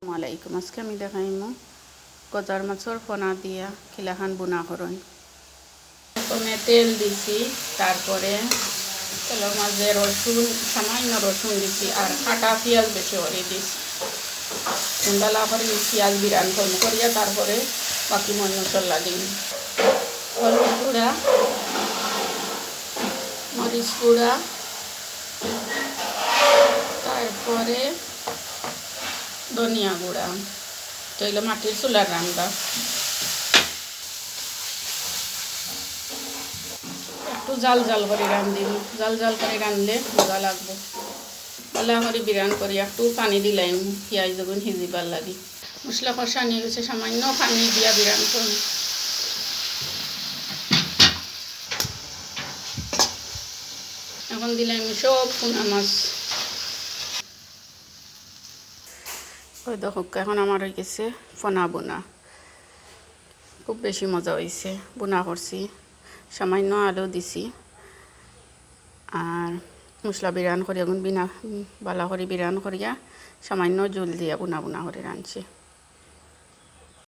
আসসালামাইকুম আজকে আমি দেখাইমু গজার মাছের ফোনা দিয়া খিলাখান বুনা করুন। প্রথমে তেল দিছি, তারপরে তেলের মাঝে রসুন, সামান্য রসুন দিছি আর কাটা পেঁয়াজ বেশি করে দিছি। সুন্দলা করে পেঁয়াজ বিরান করিয়া তারপরে বাকি মশলা দিই। হলুদ গুঁড়া, মরিচ গুঁড়া, তারপরে ধনিয়া গুঁড়া। তো এগুলো মাটির চুলার রান্না। একটু জাল জাল করে রাঁধিব, জাল জাল করে রাঁধলে মজা লাগবে। ভালো করে বিরান করি একটু পানি দিলাম পেঁয়াজ যখন সিজিবার লাগি। মশলা কষা নিয়ে গেছে, সামান্য পানি দিয়া বিরান করি। এখন দিলাম সব পোনা মাছ। ওই দেখো এখন আমার হয়ে গেছে ফোনা বোনা। খুব বেশি মজা হয়েছে। বোনা করছি, সামান্য আলু দিছি আর মশলা বিরান করি এখন বিনা বালা করে বিরান করিয়া সামান্য জল দিয়া বোনা বোনা করে রাঁধছি।